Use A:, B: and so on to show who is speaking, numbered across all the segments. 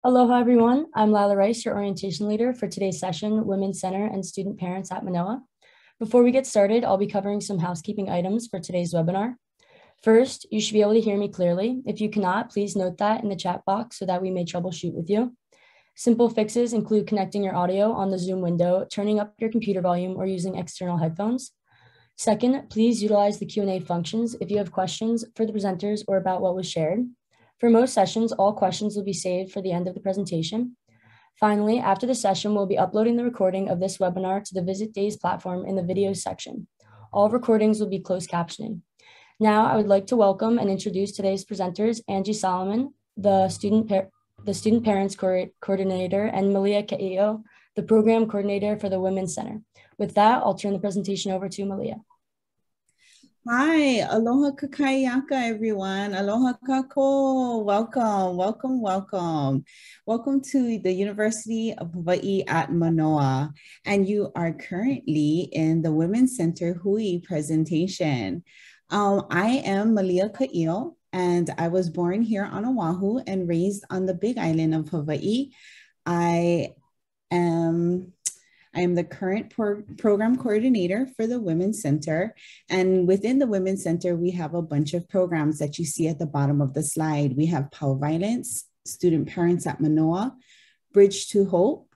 A: Aloha, everyone. I'm Lila Rice, your orientation leader for today's session, Women's Center and Student Parents at Manoa. Before we get started, I'll be covering some housekeeping items for today's webinar. First, you should be able to hear me clearly. If you cannot, please note that in the chat box so that we may troubleshoot with you. Simple fixes include connecting your audio on the Zoom window, turning up your computer volume, or using external headphones. Second, please utilize the Q&A functions if you have questions for the presenters or about what was shared. For most sessions, all questions will be saved for the end of the presentation. Finally, after the session, we'll be uploading the recording of this webinar to the Visit Days platform in the videos section. All recordings will be closed captioning. Now, I would like to welcome and introduce today's presenters, Angie Solomon, the Student Parents Coordinator, and Malia Ka'io, the Program Coordinator for the Women's Center. With that, I'll turn the presentation over to Malia.
B: Hi, aloha kakayaka, everyone. Aloha kako. Welcome, welcome, welcome. Welcome to the University of Hawaii at Manoa. And you are currently in the Women's Center Hui presentation. I am Malia Ka'io, and I was born here on Oahu and raised on the Big Island of Hawaii. I am the current program coordinator for the Women's Center. And within the Women's Center, we have a bunch of programs that you see at the bottom of the slide. We have Power Violence, Student Parents at Manoa, Bridge to Hope,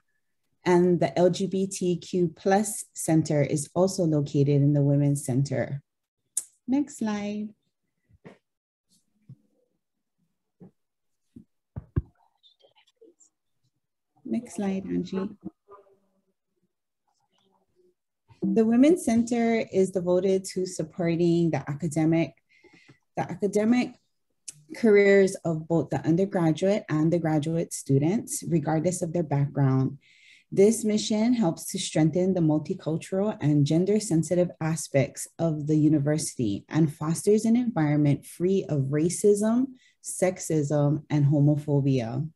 B: and the LGBTQ+ Center is also located in the Women's Center. Next slide. Next slide, Angie. The Women's Center is devoted to supporting the academic careers of both the undergraduate and the graduate students, regardless of their background. This mission helps to strengthen the multicultural and gender-sensitive aspects of the university and fosters an environment free of racism, sexism, and homophobia.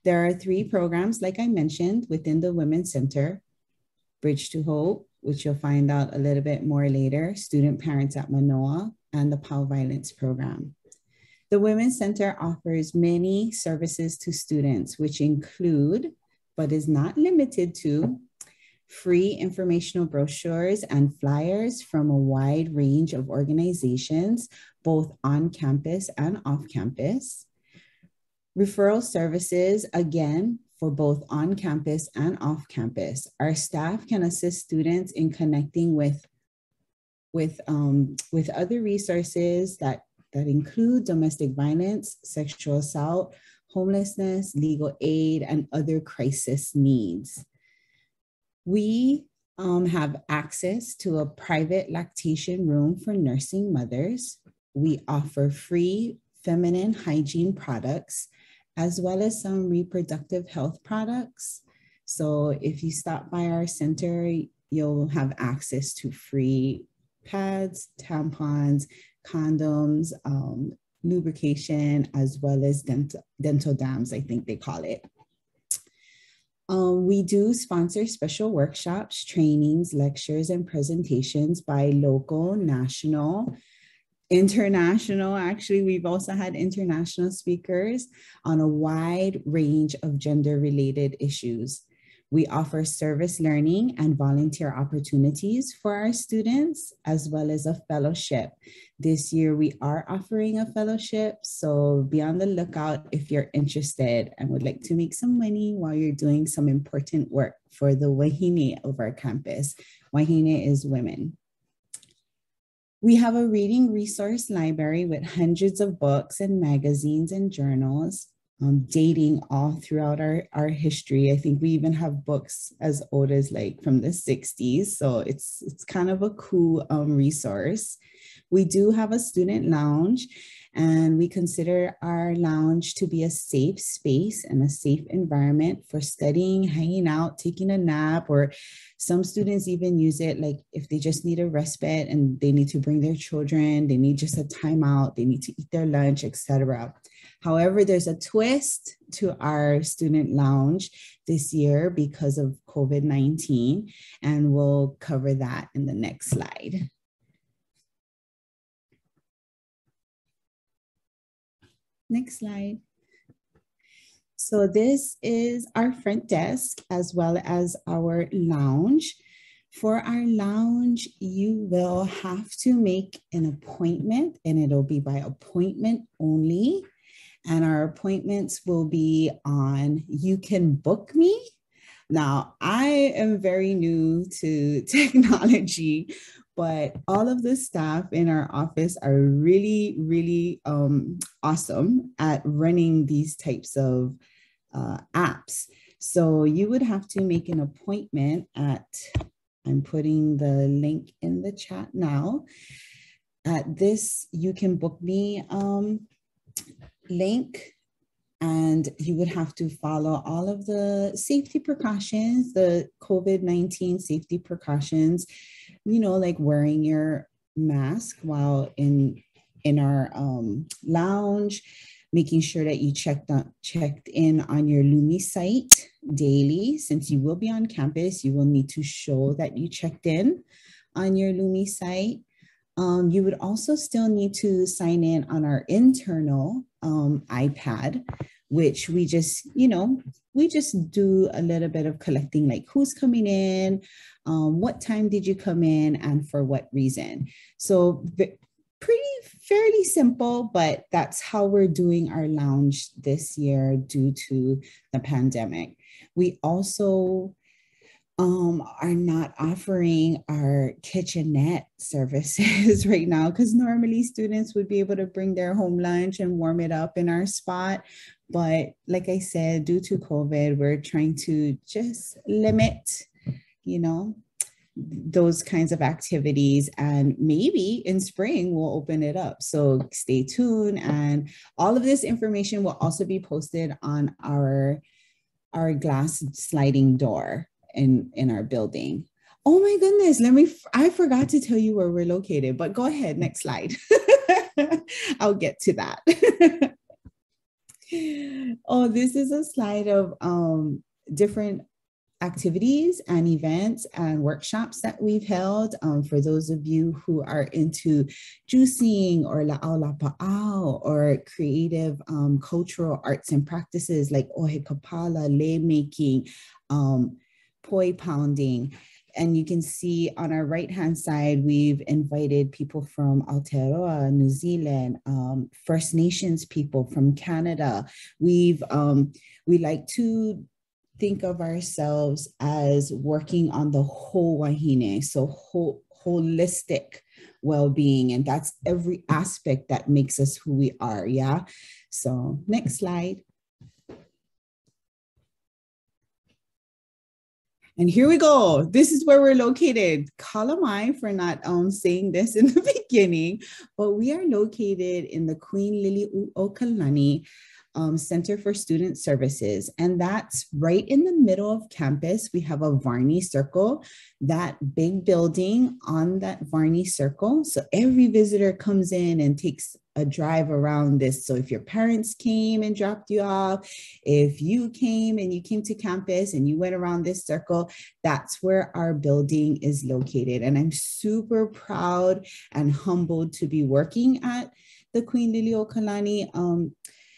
B: There are 3 programs, like I mentioned, within the Women's Center: Bridge to Hope, which you'll find out a little bit more later, Student Parents at Manoa, and the Power Violence program. The Women's Center offers many services to students, which include, but is not limited to, free informational brochures and flyers from a wide range of organizations, both on campus and off campus. Referral services, again, for both on campus and off campus. Our staff can assist students in connecting with other resources that include domestic violence, sexual assault, homelessness, legal aid, and other crisis needs. We have access to a private lactation room for nursing mothers. We offer free feminine hygiene products, as well as some reproductive health products. So if you stop by our center, you'll have access to free pads, tampons, condoms, lubrication, as well as dental dams, I think they call it. We do sponsor special workshops, trainings, lectures, and presentations by local, national, international. Actually, we've also had international speakers on a wide range of gender-related issues. We offer service learning and volunteer opportunities for our students, as well as a fellowship. This year, we are offering a fellowship, so be on the lookout if you're interested and would like to make some money while you're doing some important work for the wahine of our campus. Wahine is women. We have a reading resource library with hundreds of books and magazines and journals, dating all throughout our history. I think we even have books as old as like from the 60s. So it's kind of a cool resource. We do have a student lounge, and we consider our lounge to be a safe space and a safe environment for studying, hanging out, taking a nap, or some students even use it like if they just need a respite and they need to bring their children, they need just a timeout, they need to eat their lunch, etc. However, there's a twist to our student lounge this year because of COVID-19, and we'll cover that in the next slide. Next slide. So this is our front desk as well as our lounge. For our lounge, you will have to make an appointment, and it'll be by appointment only. And our appointments will be on You Can Book Me. Now, I am very new to technology, but all of the staff in our office are really, really awesome at running these types of apps. So you would have to make an appointment at, I'm putting the link in the chat now, at this You Can Book Me link. And you would have to follow all of the safety precautions, the COVID-19 safety precautions, you know, like wearing your mask while in our lounge, making sure that you checked in on your Lumi site daily. Since you will be on campus, you will need to show that you checked in on your Lumi site. You would also still need to sign in on our internal iPad, which we just do a little bit of collecting, like who's coming in, what time did you come in, and for what reason. So fairly simple, but that's how we're doing our lounge this year due to the pandemic. We also are not offering our kitchenette services right now, because normally students would be able to bring their home lunch and warm it up in our spot. But like I said, due to COVID, we're trying to just limit, you know, those kinds of activities, and maybe in spring we'll open it up. So stay tuned, and all of this information will also be posted on our glass sliding door in our building. Oh my goodness, I forgot to tell you where we're located, but go ahead, next slide. I'll get to that. Oh, this is a slide of different activities and events and workshops that we've held. For those of you who are into juicing or la'au lapa'au or creative cultural arts and practices like ohe kapala, lei making, poi pounding. And you can see on our right-hand side, we've invited people from Aotearoa, New Zealand, First Nations people from Canada. We like to think of ourselves as working on the whole wahine, so holistic well-being, and that's every aspect that makes us who we are, yeah? So next slide. And here we go. This is where we're located. Kalamai for not saying this in the beginning, but we are located in the Queen Liliuokalani Center for Student Services. And that's right in the middle of campus. We have a Varney Circle, that big building on that Varney Circle. So every visitor comes in and takes a drive around this. So if your parents came and dropped you off, if you came to campus and you went around this circle, that's where our building is located. And I'm super proud and humbled to be working at the Queen Liliuokalani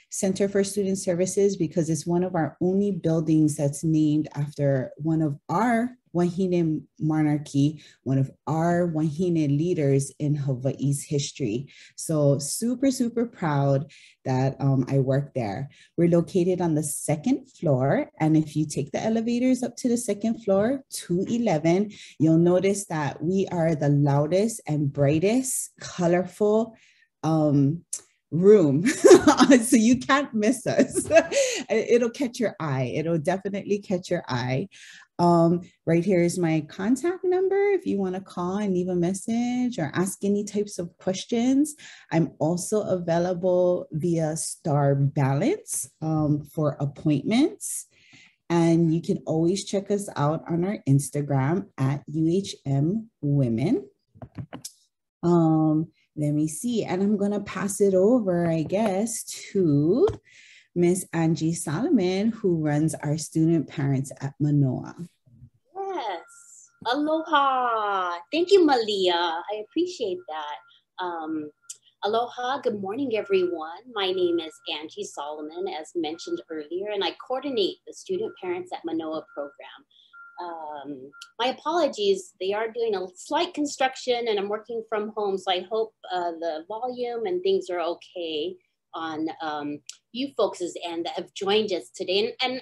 B: Center for Student Services, because it's one of our only buildings that's named after one of our Wahine monarchy, one of our Wahine leaders in Hawaii's history. So super, super proud that I work there. We're located on the second floor. And if you take the elevators up to the second floor, 211, you'll notice that we are the loudest and brightest, colorful, room. So you can't miss us. It'll catch your eye. It'll definitely catch your eye. Right here is my contact number if you want to call and leave a message or ask any types of questions. I'm also available via Star Balance for appointments. And you can always check us out on our Instagram at UHM Women. Let me see, and I'm gonna pass it over, I guess, to Miss Angie Solomon, who runs our student parents at Manoa.
C: Yes, aloha. Thank you, Malia. I appreciate that. Aloha, good morning, everyone. My name is Angie Solomon, as mentioned earlier, and I coordinate the Student Parents at Manoa program. My apologies, they are doing a slight construction and I'm working from home, so I hope the volume and things are okay on you folks' end that have joined us today. And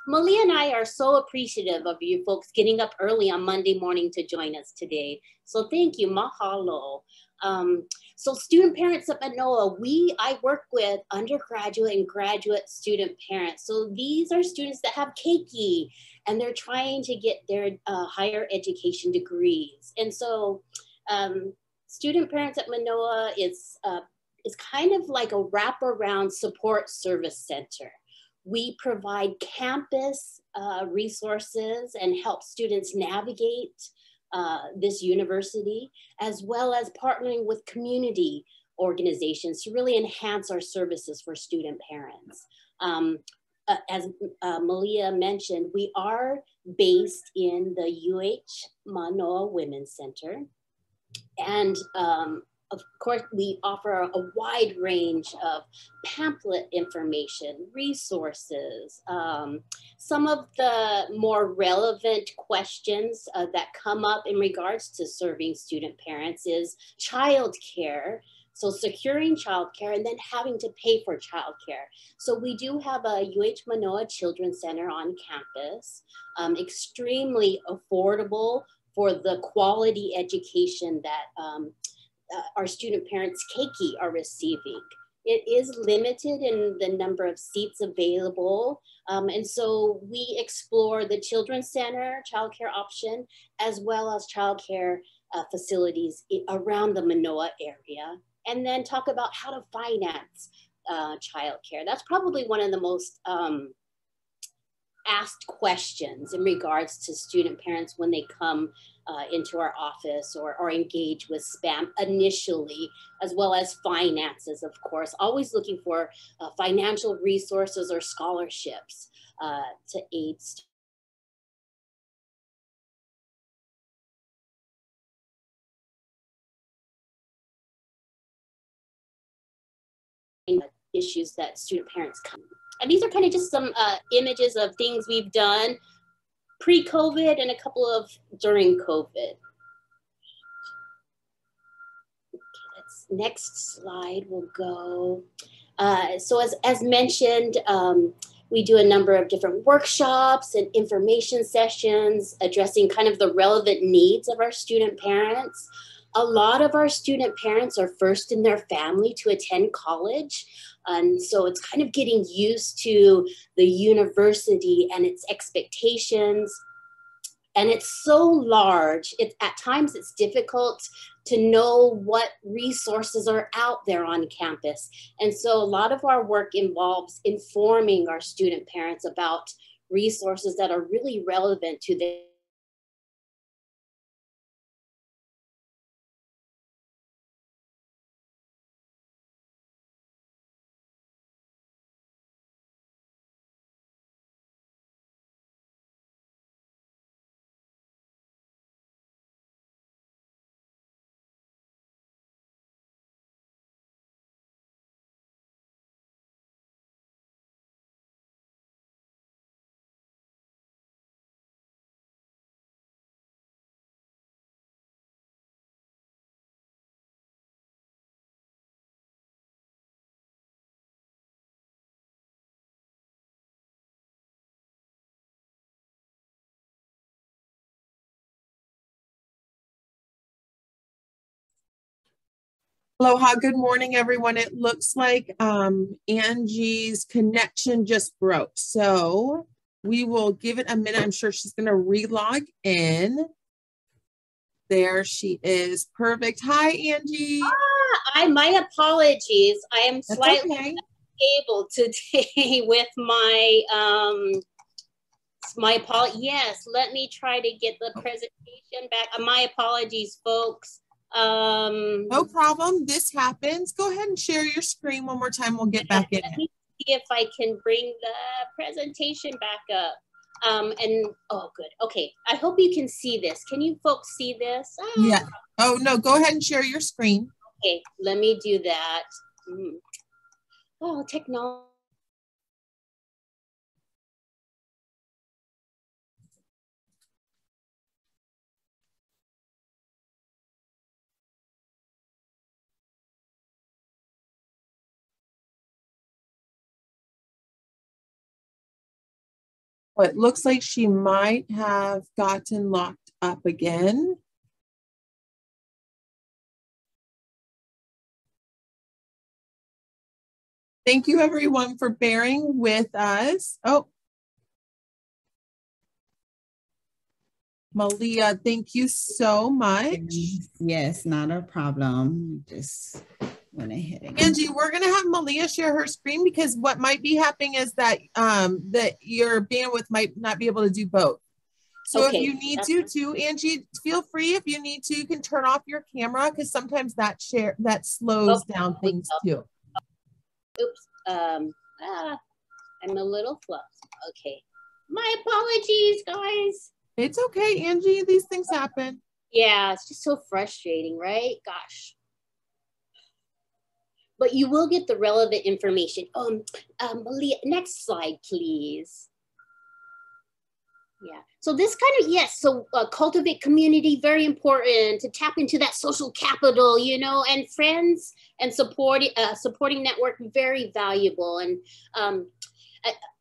C: Malia and I are so appreciative of you folks getting up early on Monday morning to join us today. So thank you, mahalo. So student parents at Manoa, I work with undergraduate and graduate student parents. So these are students that have keiki and they're trying to get their higher education degrees. And so student parents at Manoa is kind of like a wraparound support service center. We provide campus resources and help students navigate this university, as well as partnering with community organizations to really enhance our services for student parents. As Malia mentioned, we are based in the UH Mānoa Women's Center. And of course, we offer a wide range of pamphlet information, resources. Some of the more relevant questions that come up in regards to serving student parents is childcare. So securing childcare and then having to pay for childcare. So we do have a UH Mānoa Children's Center on campus, extremely affordable for the quality education that our student parents keiki are receiving. It is limited in the number of seats available. And so we explore the Children's Center childcare option, as well as childcare facilities around the Manoa area, and then talk about how to finance childcare. That's probably one of the most asked questions in regards to student parents when they come into our office or engage with SPAM initially, as well as finances, of course, always looking for financial resources or scholarships to aid students. Issues that student parents come. And these are kind of just some images of things we've done pre-COVID and a couple of during COVID. Okay, next slide will go. So as mentioned, we do a number of different workshops and information sessions addressing kind of the relevant needs of our student parents. A lot of our student parents are first in their family to attend college. And so it's kind of getting used to the university and its expectations. And it's so large, at times it's difficult to know what resources are out there on campus. And so a lot of our work involves informing our student parents about resources that are really relevant to their
D: Aloha, good morning, everyone. It looks like Angie's connection just broke. So we will give it a minute. I'm sure she's going to relog in. There she is. Perfect. Hi, Angie.
C: My apologies. I am
D: That's
C: slightly
D: okay.
C: unable today with my yes, let me try to get the presentation back. My apologies, folks.
D: No problem. This happens. Go ahead and share your screen one more time. We'll get back in
C: Let
D: it.
C: me see if I can bring the presentation back up. Oh, good. Okay. I hope you can see this. Can you folks see this?
D: Yeah. Oh, no. Go ahead and share your screen.
C: Okay, let me do that. Oh, technology.
D: It looks like she might have gotten locked up again. Thank you everyone for bearing with us. Oh, Malia, thank you so much.
B: Yes, not a problem. Just went ahead and
D: Angie, we're gonna have Malia share her screen because what might be happening is that that your bandwidth might not be able to do both. So
C: Okay,
D: if you need to, Angie, feel free. If you need to, you can turn off your camera because sometimes that slows down things too.
C: Oops, I'm a little fluff. Okay, my apologies, guys.
D: It's okay, Angie. These things happen.
C: Yeah, it's just so frustrating, right? Gosh. But you will get the relevant information. Malia, next slide, please. Yeah, so this kind of, yes, so cultivate community, very important to tap into that social capital, you know, and friends and supporting network, very valuable. And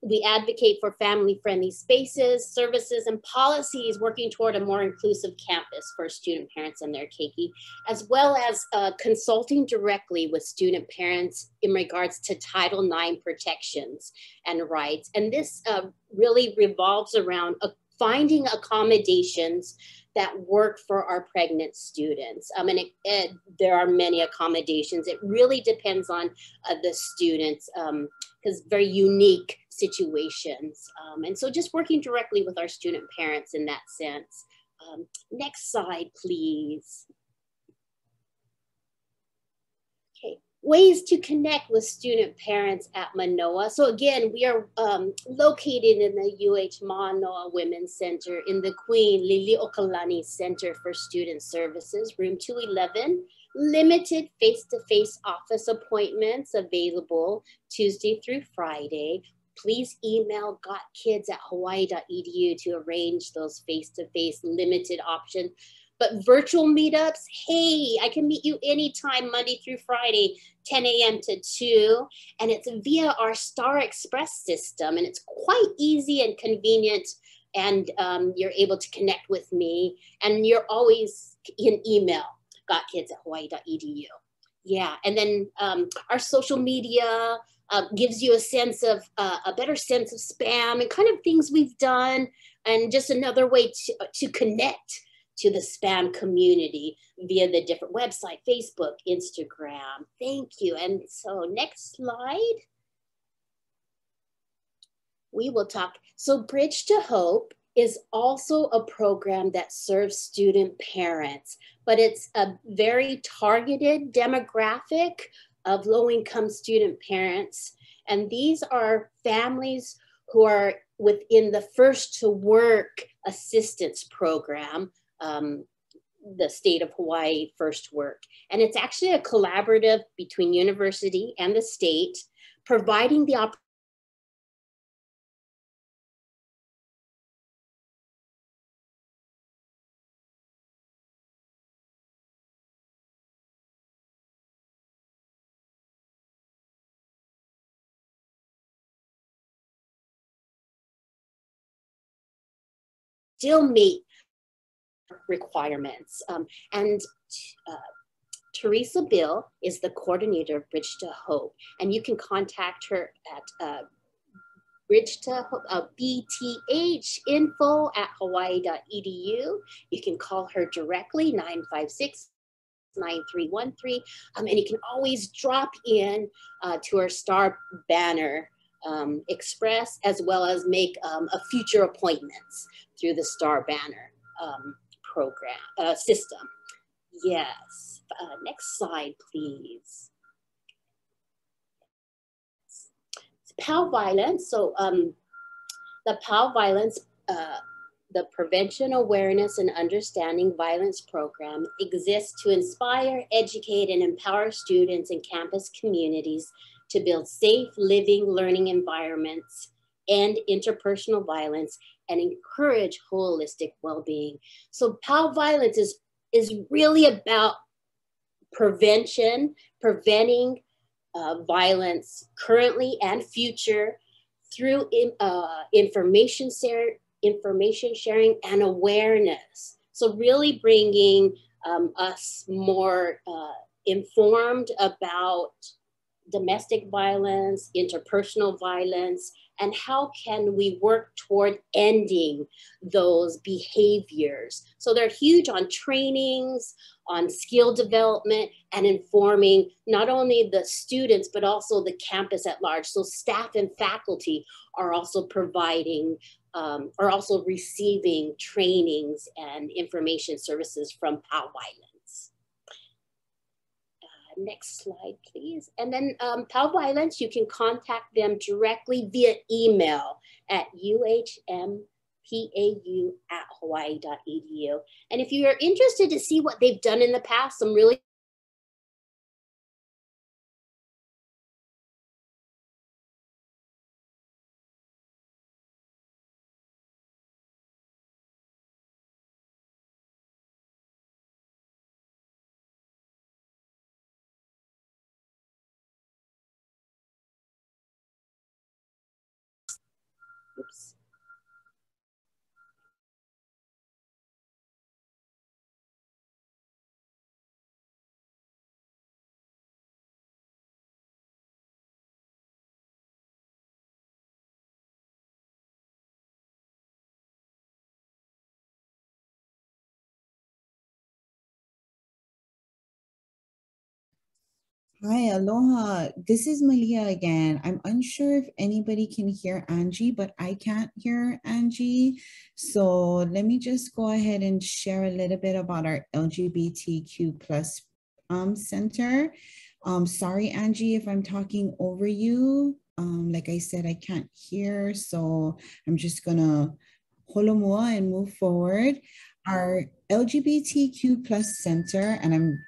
C: we advocate for family-friendly spaces, services, and policies working toward a more inclusive campus for student parents and their keiki, as well as consulting directly with student parents in regards to Title IX protections and rights. And this really revolves around finding accommodations that work for our pregnant students. And there are many accommodations. It really depends on the students because very unique situations. And so just working directly with our student parents in that sense. Next slide, please. Okay, ways to connect with student parents at Manoa. So again, we are located in the UH Mānoa Women's Center in the Queen Lili'uokalani Center for Student Services, room 211. Limited face-to-face office appointments available Tuesday through Friday. Please email gotkids@hawaii.edu to arrange those face-to-face limited options. But virtual meetups, hey, I can meet you anytime, Monday through Friday, 10 a.m. to 2. And it's via our Star Express system. And it's quite easy and convenient. And you're able to connect with me. And you're always in email, gotkids@hawaii.edu. Yeah, and then our social media gives you a sense of, a better sense of spam and kind of things we've done. And just another way to connect to the spam community via the different website, Facebook, Instagram. Thank you. And so next slide. We will talk. So Bridge to Hope is also a program that serves student parents, but it's a very targeted demographic of low-income student parents. And these are families who are within the First to Work assistance program, the state of Hawaii First Work. And it's actually a collaborative between university and the state, providing the opportunity still meet requirements. Teresa Bill is the coordinator of Bridge to Hope, and you can contact her at Bridge to Hope, bthinfo@hawaii.edu. You can call her directly, 956-9313, and you can always drop in to our Star Banner Express, as well as make a future appointments through the Star Banner program system. Yes. Next slide, please. POW violence. So the POW violence the Prevention, Awareness, and Understanding Violence program exists to inspire, educate, and empower students and campus communities to build safe living, learning environments, end interpersonal violence, and encourage holistic well-being. So POW violence is really about preventing violence currently and future through information sharing and awareness. So really bringing us more informed about domestic violence, interpersonal violence, and how can we work toward ending those behaviors. So they're huge on trainings, on skill development, and informing not only the students, but also the campus at large. So staff and faculty are also providing, are also receiving trainings and information services from POW Violence. Next slide, please. And then POW Violence, you can contact them directly via email at uhmpau@hawaii.edu. And if you are interested to see what they've done in the past, some really oops.
B: Hi, aloha. This is Malia again. I'm unsure if anybody can hear Angie, but I can't hear Angie. So let me just go ahead and share a little bit about our LGBTQ plus center. Sorry, Angie, if I'm talking over you. Like I said, I can't hear, so I'm just gonna holomua and move forward. Our LGBTQ plus center, and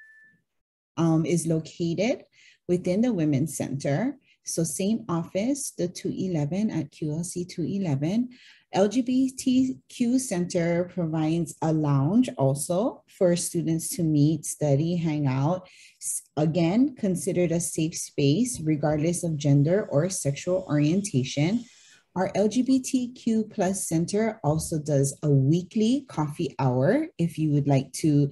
B: is located within the Women's Center. So same office, the 211 at QLC 211. LGBTQ Center provides a lounge also for students to meet, study, hang out. Again, considered a safe space regardless of gender or sexual orientation. Our LGBTQ plus center also does a weekly coffee hour if you would like to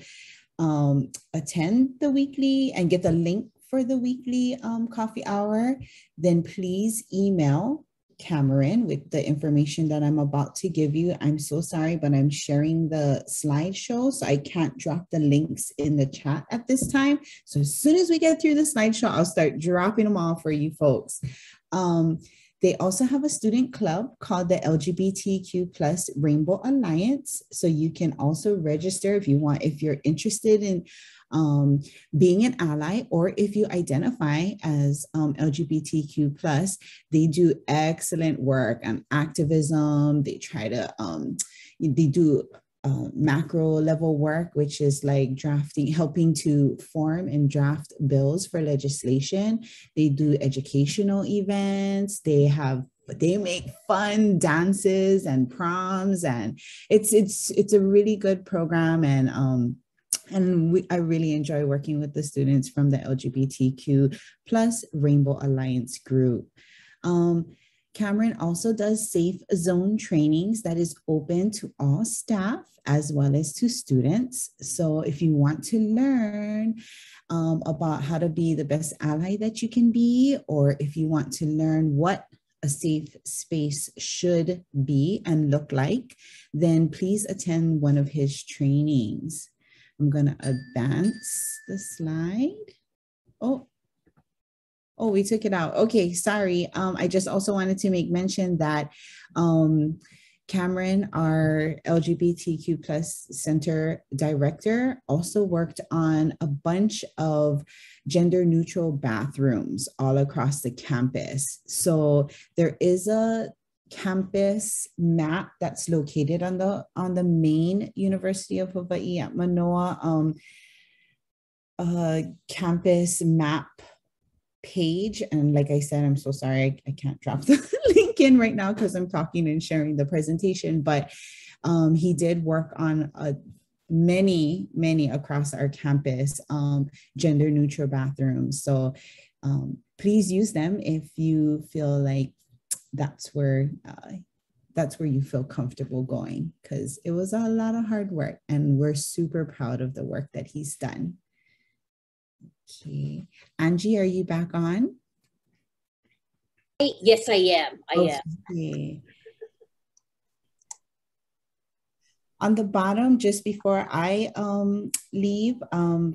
B: attend the weekly and get the link for the weekly coffee hour, then please email Cameron with the information that I'm about to give you. I'm so sorry, but I'm sharing the slideshow, so I can't drop the links in the chat at this time. So as soon as we get through the slideshow, I'll start dropping them all for you folks. They also have a student club called the LGBTQ plus Rainbow Alliance. So you can also register if you want, if you're interested in being an ally, or if you identify as LGBTQ plus. They do excellent work on activism. They try to, they do macro level work, which is like drafting, helping to form and draft bills for legislation. They do educational events. They make fun dances and proms, and it's a really good program. And I really enjoy working with the students from the LGBTQ plus Rainbow Alliance group. Cameron also does safe zone trainings that is open to all staff as well as to students. So if you want to learn about how to be the best ally that you can be, or if you want to learn what a safe space should be and look like, then please attend one of his trainings. I'm gonna advance the slide. Oh, we took it out. Okay, sorry. I just also wanted to make mention that Cameron, our LGBTQ plus center director, also worked on a bunch of gender neutral bathrooms all across the campus. So there is a campus map that's located on the main University of Hawaii at Manoa campus map page. And like I said, I'm so sorry, I can't drop the link in right now because I'm talking and sharing the presentation, but he did work on many across our campus, gender neutral bathrooms. So please use them if you feel like that's where you feel comfortable going, because it was a lot of hard work and we're super proud of the work that he's done. Okay, Angie, are you back on?
C: Yes, I am. I am.
B: Okay. On the bottom, just before I leave,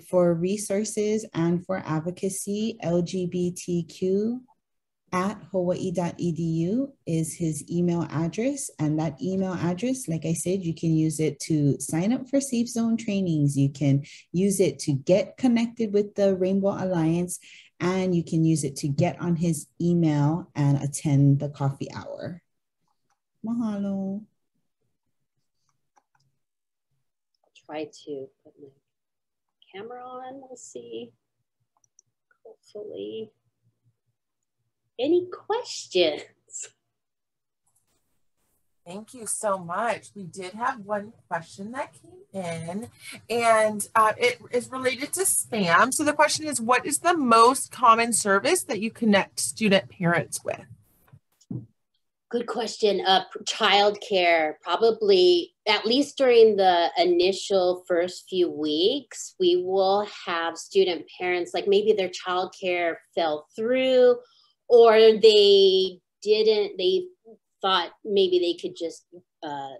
B: for resources and for advocacy, LGBTQ@hawaii.edu is his email address. And that email address, like I said, you can use it to sign up for Safe Zone trainings. You can use it to get connected with the Rainbow Alliance, and you can use it to get on his email and attend the coffee hour. Mahalo.
C: Try to put my camera on. We'll see. Hopefully. Any questions?
D: Thank you so much. We did have one question that came in, and it is related to spam. So the question is, what is the most common service that you connect student parents with?
C: Good question. Childcare, probably at least during the initial first few weeks, we will have student parents, like maybe their childcare fell through, or they thought maybe they could just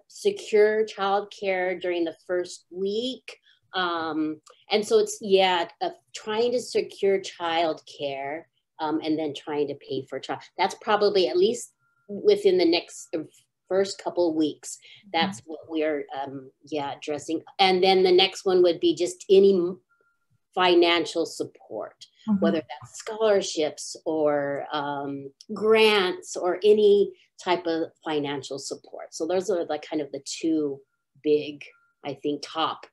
C: secure childcare during the first week. And so it's, trying to secure childcare and then trying to pay for child. That's probably at least within the next first couple of weeks. That's what we're addressing. And then the next one would be just any financial support, whether that's scholarships or grants or any type of financial support. So those are like kind of the two big, I think, top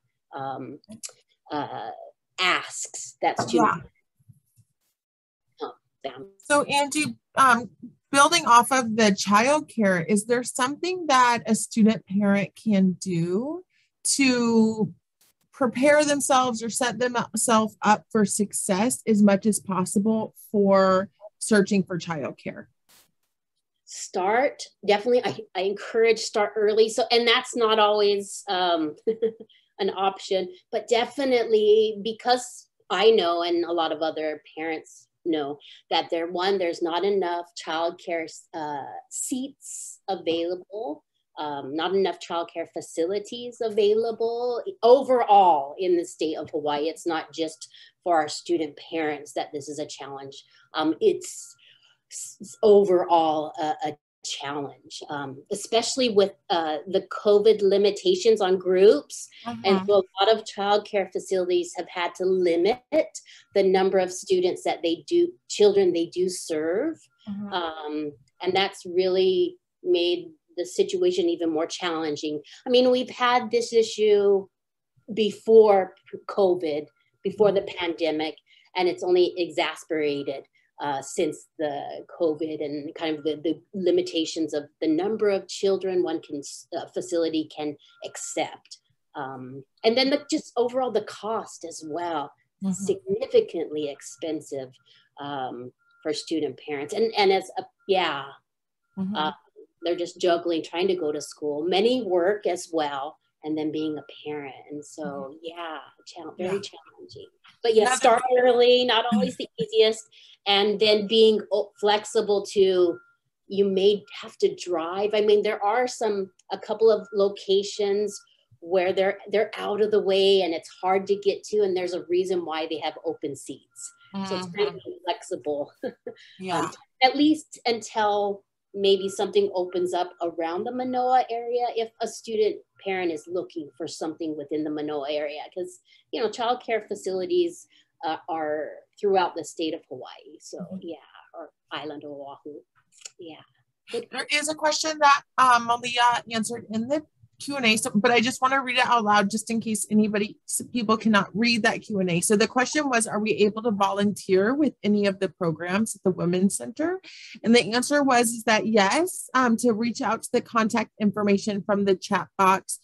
C: asks that students.
D: So Angie, building off of the childcare, is there something that a student parent can do to prepare themselves or set themselves up for success as much as possible for searching for childcare?
C: Definitely, I encourage start early. So, and that's not always an option, but definitely, because I know, and a lot of other parents know, that there's not enough childcare seats available, not enough childcare facilities available overall in the state of Hawaii. It's not just for our student parents that this is a challenge. It's overall a challenge, especially with the COVID limitations on groups. And so a lot of childcare facilities have had to limit the number of students that children they do serve. And that's really made the situation even more challenging. I mean, we've had this issue before COVID, before the pandemic, and it's only exacerbated since the COVID and kind of the limitations of the number of children one facility can accept. And then just overall the cost as well, significantly expensive for student parents. And as they're just juggling, trying to go to school. Many work as well, and then being a parent. And so, very challenging. But yes, start early, not always the easiest. And then being flexible to, you may have to drive. I mean, there are a couple of locations where they're out of the way and it's hard to get to, and there's a reason why they have open seats. So it's kind of flexible. At least until maybe something opens up around the Manoa area, if a student parent is looking for something within the Manoa area, because childcare facilities are throughout the state of Hawaii. So or island of Oahu.
D: There is a question that Malia answered in the Q&A, but I just want to read it out loud just in case people cannot read that Q&A. So the question was, are we able to volunteer with any of the programs at the Women's Center? And the answer was that yes, to reach out to the contact information from the chat box.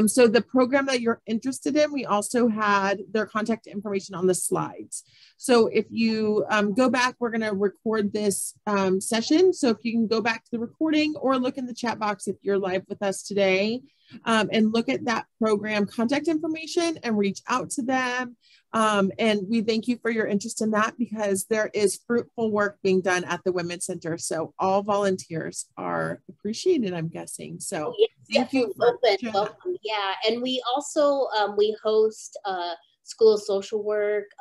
D: So the program that you're interested in, we also had their contact information on the slides. So if you go back, we're going to record this session. So if you can go back to the recording or look in the chat box if you're live with us today, and look at that program contact information and reach out to them. And we thank you for your interest in that, because there is fruitful work being done at the Women's Center. So all volunteers are appreciated, I'm guessing. So thank you for
C: welcome. Yeah, and we also we host School of Social Work,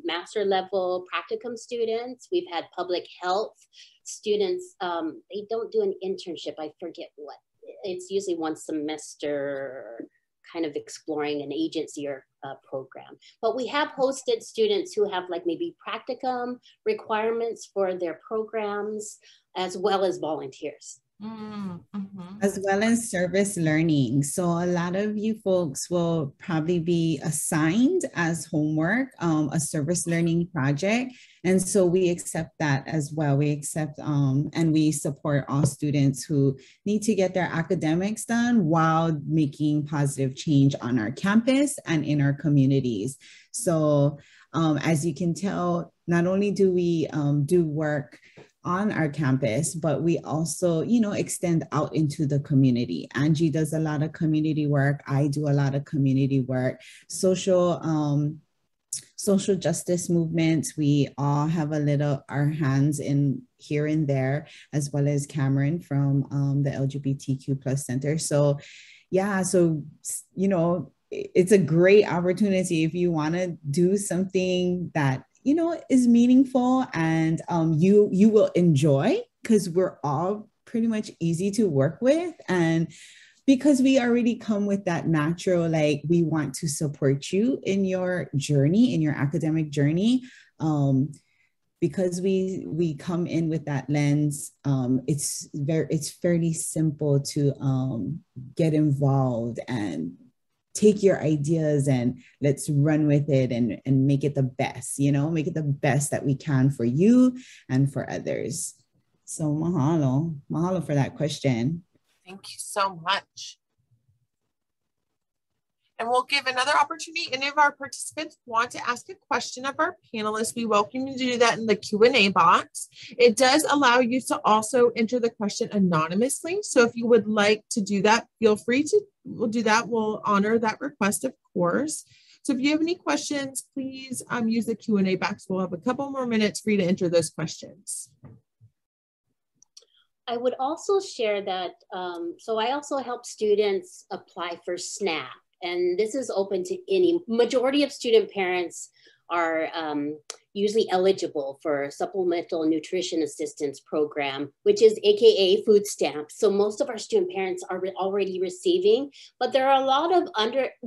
C: master level practicum students. We've had public health students. They don't do an internship. I forget what. It's usually one semester, kind of exploring an agency or program. But we have hosted students who have like maybe practicum requirements for their programs, as well as volunteers.
B: As well as service learning. So a lot of you folks will probably be assigned as homework a service learning project. And so we accept that as well. We accept and we support all students who need to get their academics done while making positive change on our campus and in our communities. So as you can tell, not only do we do work on our campus, but we also, extend out into the community. Angie does a lot of community work. I do a lot of community work. Social justice movements, we all have our hands in here and there, as well as Cameron from the LGBTQ plus Center. So yeah, it's a great opportunity if you want to do something that is meaningful and you will enjoy, because we're all pretty much easy to work with. And because we already come with that natural, like, we want to support you in your journey, in your academic journey. Because we come in with that lens, it's fairly simple to get involved and take your ideas and let's run with it and make it the best, make it the best that we can for you and for others. So mahalo for that question.
D: Thank you so much. And we'll give another opportunity. Any of our participants want to ask a question of our panelists, we welcome you to do that in the Q&A box. It does allow you to also enter the question anonymously. So if you would like to do that, feel free to. We'll do that. We'll honor that request, of course. So if you have any questions, please use the Q&A box. We'll have a couple more minutes for you to enter those questions.
C: I would also share that, so I also help students apply for SNAP. And this is open to any, majority of student parents are usually eligible for Supplemental Nutrition Assistance Program, which is AKA food stamps. So most of our student parents are already receiving, but there are a lot of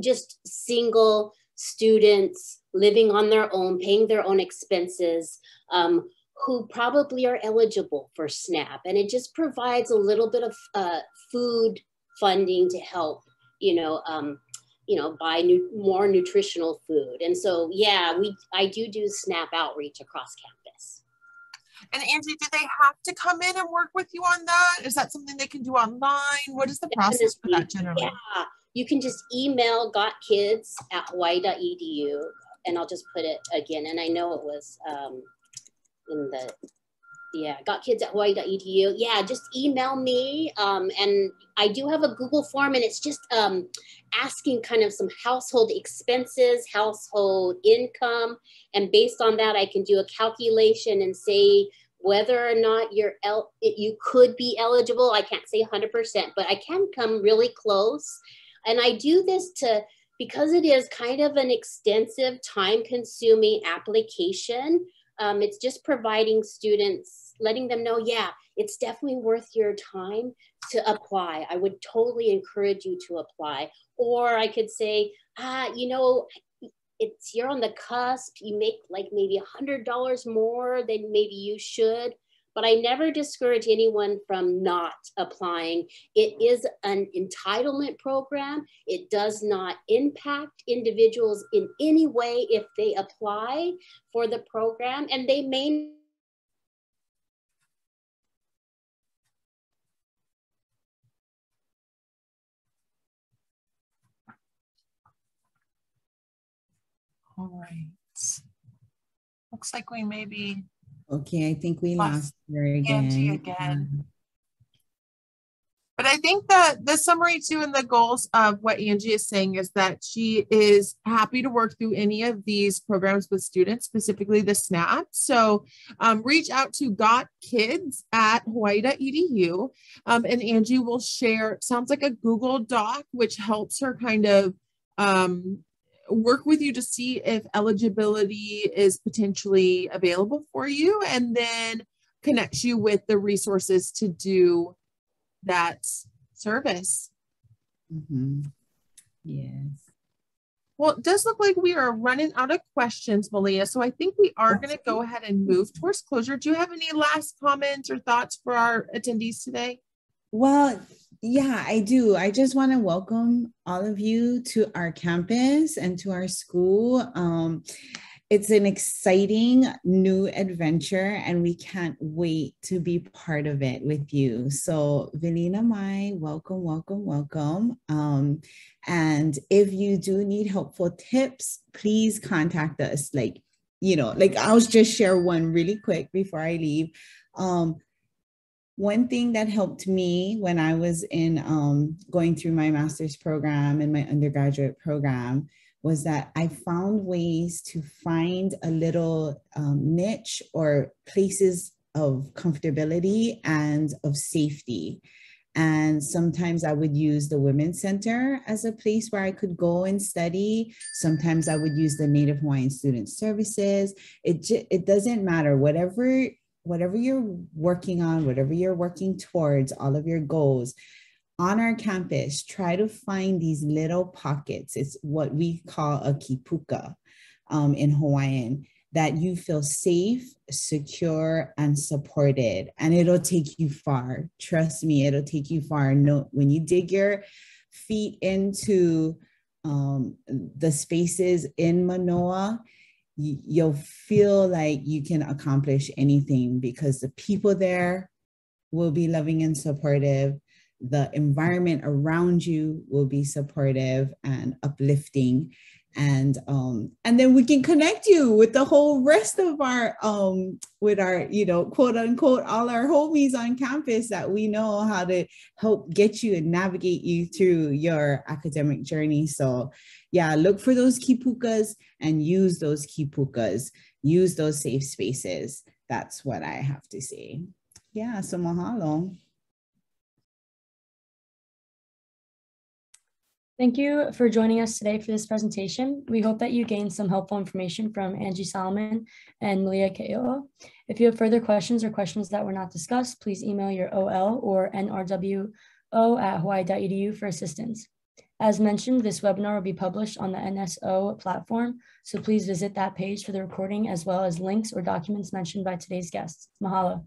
C: just single students living on their own, paying their own expenses, who probably are eligible for SNAP. And it just provides a little bit of food funding to help, buy more nutritional food. And so, yeah, I do SNAP outreach across campus.
D: And Angie, do they have to come in and work with you on that? Is that something they can do online? What is the process for that generally?
C: Yeah, you can just email gotkids@hawaii.edu, and I'll just put it again. And I know it was in the, gotkids@hawaii.edu. Yeah, just email me. And I do have a Google form, and it's just asking kind of some household expenses, household income. And based on that, I can do a calculation and say whether or not you could be eligible. I can't say 100%, but I can come really close. And I do this because it is kind of an extensive, time-consuming application. It's just providing students, letting them know, yeah, it's definitely worth your time to apply. I would totally encourage you to apply. Or I could say, you're on the cusp, you make like maybe $100 more than maybe you should, but I never discourage anyone from not applying. It is an entitlement program. It does not impact individuals in any way if they apply for the program, and they may
D: All right. Looks like we maybe
B: Okay, I think we lost her again.
D: Angie again. But I think that the summary too and the goals of what Angie is saying is that she is happy to work through any of these programs with students, specifically the SNAP. So reach out to gotkids@hawaii.edu, and Angie will share, sounds like a Google Doc, which helps her kind of work with you to see if eligibility is potentially available for you, and then connects you with the resources to do that service.
B: Mm-hmm. Yes.
D: Well, it does look like we are running out of questions, Malia. So I think we are going to go ahead and move towards closure. Do you have any last comments or thoughts for our attendees today?
B: Well, yeah, I do. I just want to welcome all of you to our campus and to our school. It's an exciting new adventure, and we can't wait to be part of it with you. So, Velina Mai, welcome, welcome, welcome. And if you do need helpful tips, please contact us. I'll just share one really quick before I leave. One thing that helped me when I was in going through my master's program and my undergraduate program was that I found ways to find a little niche or places of comfortability and of safety. And sometimes I would use the Women's Center as a place where I could go and study. Sometimes I would use the Native Hawaiian Student Services. It doesn't matter, whatever you're working on, whatever you're working towards, all of your goals, on our campus, try to find these little pockets. It's what we call a kipuka in Hawaiian, that you feel safe, secure, and supported. And it'll take you far. Trust me, it'll take you far. No, when you dig your feet into the spaces in Manoa, you'll feel like you can accomplish anything because the people there will be loving and supportive. The environment around you will be supportive and uplifting. And then we can connect you with the whole rest of our, with our, quote unquote, all our homies on campus that we know how to help get you and navigate you through your academic journey. So yeah, look for those kipukas and use those kipukas, use those safe spaces. That's what I have to say. Yeah, so mahalo.
A: Thank you for joining us today for this presentation. We hope that you gained some helpful information from Angie Solomon and Malia Ke'oa. If you have further questions or questions that were not discussed, please email your OL or nrwo@hawaii.edu for assistance. As mentioned, this webinar will be published on the NSO platform, so please visit that page for the recording as well as links or documents mentioned by today's guests. Mahalo.